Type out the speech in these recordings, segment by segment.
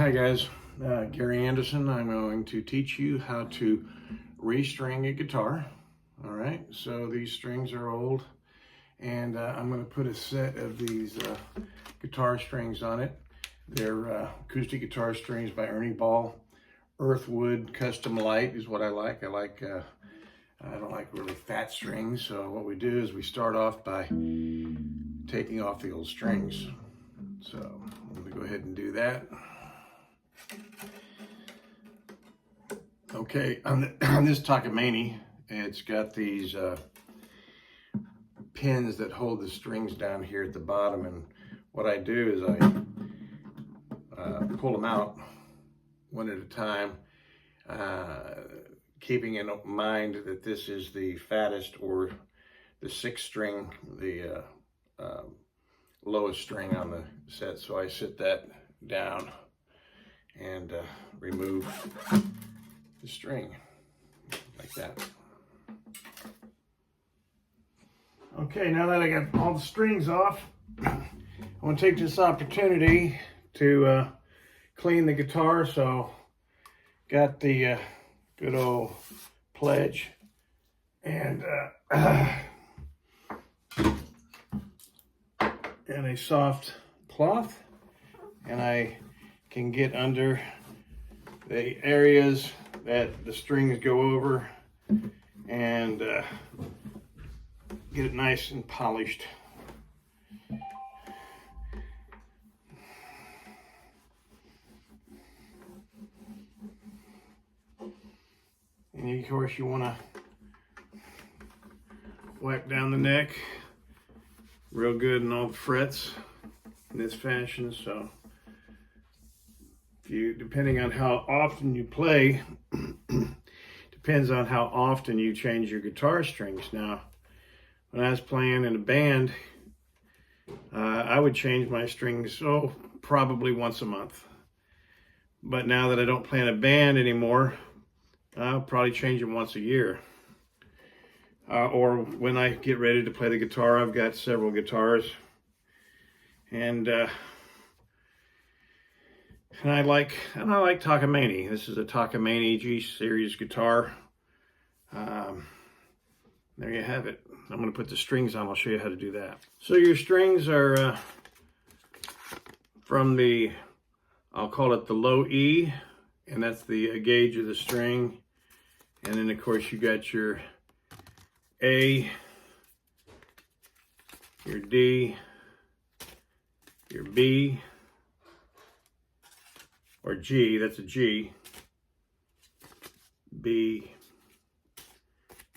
Hi guys, Gary Anderson. I'm going to teach you how to restring a guitar. All right, so these strings are old, and I'm going to put a set of these guitar strings on it. They're acoustic guitar strings by Ernie Ball. Earthwood Custom Light is what I like. I don't like really fat strings, so what we do is we start off by taking off the old strings. So I'm going to go ahead and do that. Okay, on this Takamine, it's got these pins that hold the strings down here at the bottom, and what I do is I pull them out one at a time, keeping in mind that this is the fattest or the sixth string, the lowest string on the set. So I sit that down and remove the string like that. Okay, now that I got all the strings off, I want to take this opportunity to clean the guitar. So got the good old Pledge and a soft cloth, and I can get under the areas that the strings go over and get it nice and polished. And of course you want to wipe down the neck real good and all the frets in this fashion. So depending on how often you play, depends on how often you change your guitar strings. Now, when I was playing in a band, I would change my strings, probably once a month. But now that I don't play in a band anymore, I'll probably change them once a year. Or when I get ready to play the guitar, I've got several guitars, and I like Takamine. This is a Takamine G series guitar. There you have it. I'm going to put the strings on. I'll show you how to do that. So your strings are from the, I'll call it the low E, and that's the gauge of the string. And then of course you got your A, your D, your B, or G, that's a G, B,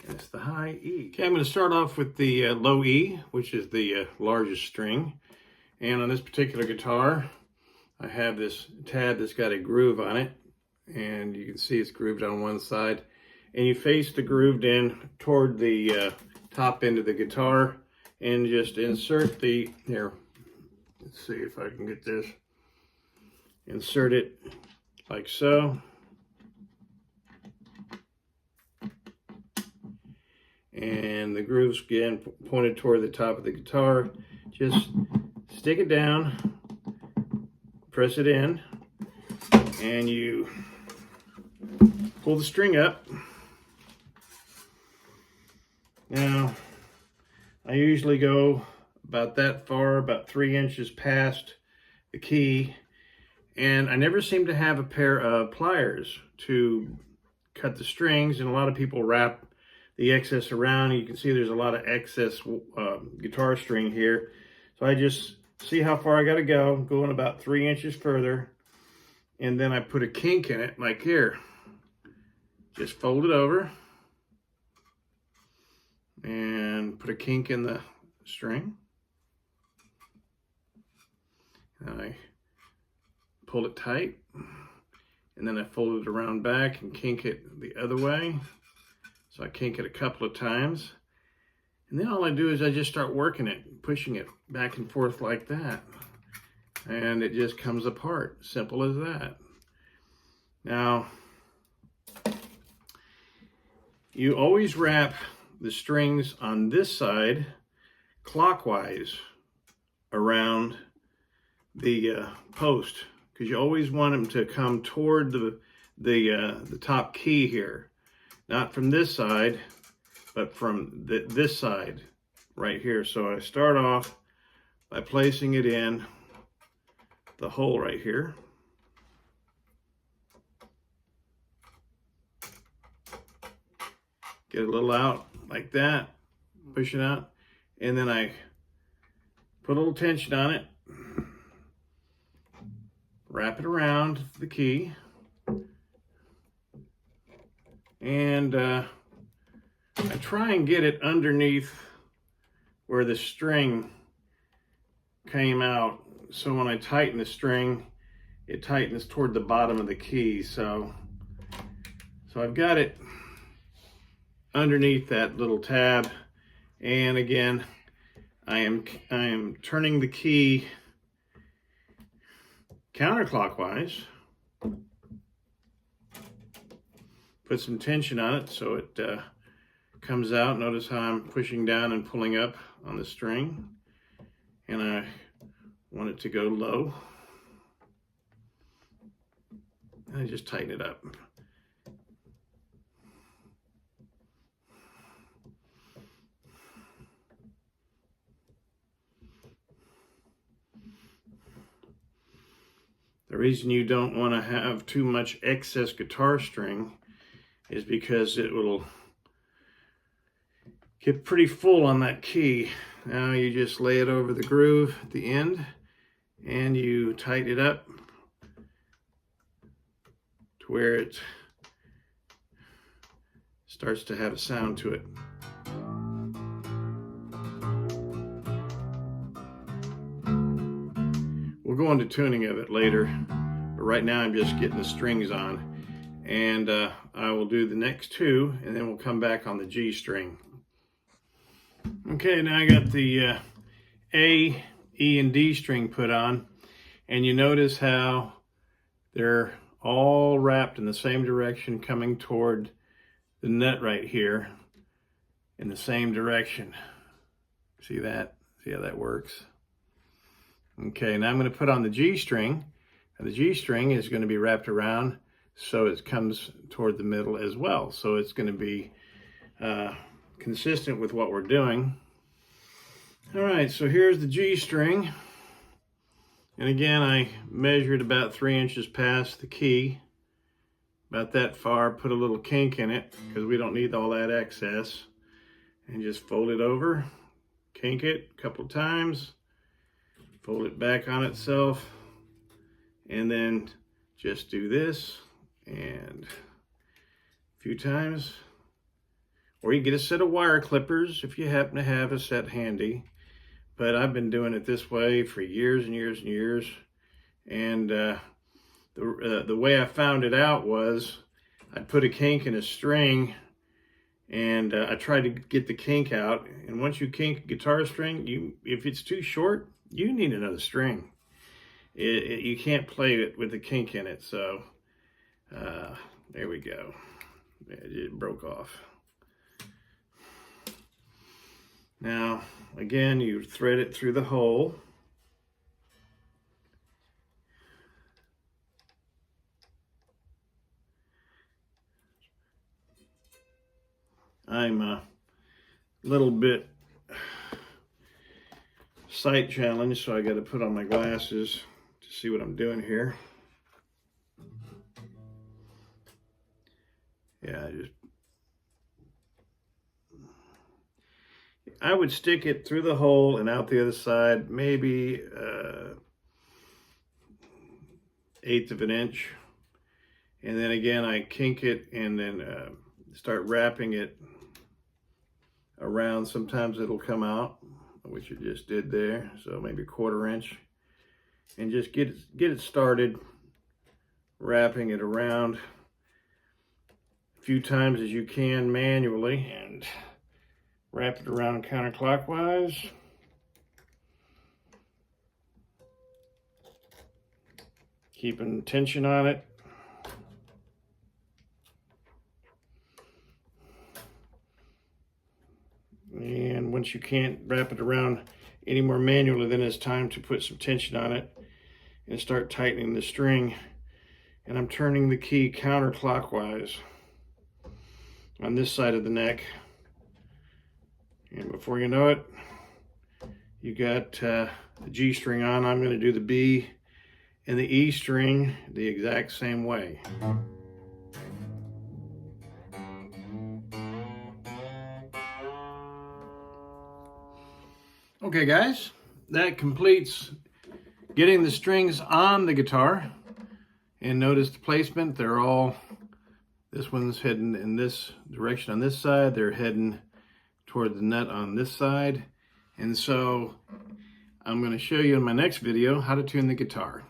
and it's the high E. Okay, I'm going to start off with the low E, which is the largest string. And on this particular guitar, I have this tab that's got a groove on it, and you can see it's grooved on one side. And you face the grooved end toward the top end of the guitar, and just insert the, here, let's see if I can get this. Insert it like so. And the groove's again pointed toward the top of the guitar. Just stick it down, press it in, and you pull the string up. Now, I usually go about that far, about 3 inches past the key, and I never seem to have a pair of pliers to cut the strings, and a lot of people wrap the excess around. You can see there's a lot of excess guitar string here. So I just see how far I got to go, going about 3 inches further, and then I put a kink in it, like here. Just fold it over and put a kink in the string. And I pull it tight, and then I fold it around back and kink it the other way. So I kink it a couple of times, and then all I do is I just start working it, pushing it back and forth like that, and it just comes apart. Simple as that. Now, you always wrap the strings on this side clockwise around the post, because you always want them to come toward the top key here, not from this side, but from this side right here. So I start off by placing it in the hole right here. Get a little out like that, push it out, and then I put a little tension on it, wrap it around the key, and I try and get it underneath where the string came out. So when I tighten the string, it tightens toward the bottom of the key. So I've got it underneath that little tab, and again, I am turning the key counterclockwise. Put some tension on it so it comes out. Notice how I'm pushing down and pulling up on the string, and I want it to go low. And I just tighten it up. The reason you don't want to have too much excess guitar string is because it will get pretty full on that key. Now you just lay it over the groove at the end and you tighten it up to where it starts to have a sound to it. We'll go into tuning of it later, but right now I'm just getting the strings on, and I will do the next two, and then we'll come back on the G string. Okay, now I got the A, E, and D string put on, and you notice how they're all wrapped in the same direction, coming toward the nut right here in the same direction. See that? See how that works? Okay, now I'm going to put on the G string, and the G string is going to be wrapped around so it comes toward the middle as well. So it's going to be consistent with what we're doing. All right, so here's the G string. And again, I measured about 3 inches past the key, about that far, put a little kink in it because we don't need all that excess, and just fold it over, kink it a couple times, fold it back on itself, and then just do this and a few times. Or you get a set of wire clippers if you happen to have a set handy. But I've been doing it this way for years and years and years. And the way I found it out was I'd put a kink in a string, and I tried to get the kink out. And once you kink a guitar string, if it's too short, you need another string. You can't play it with a kink in it. So there we go. It broke off. Now, again, you thread it through the hole. I'm a little bit sight challenged, so I got to put on my glasses to see what I'm doing here. Yeah, I would stick it through the hole and out the other side, maybe 1/8 of an inch. And then again, I kink it and then start wrapping it around. Sometimes it'll come out, which it just did there. So maybe 1/4 inch. And just get it started, wrapping it around a few times as you can manually, and wrap it around counterclockwise. Keeping tension on it. And once you can't wrap it around any more manually, then it's time to put some tension on it and start tightening the string. And I'm turning the key counterclockwise on this side of the neck. And before you know it, you got the G string on. I'm going to do the B and the E string the exact same way. Okay guys, that completes getting the strings on the guitar. And notice the placement, they're all, this one's heading in this direction on this side, they're heading toward the nut on this side. And so I'm going to show you in my next video how to tune the guitar.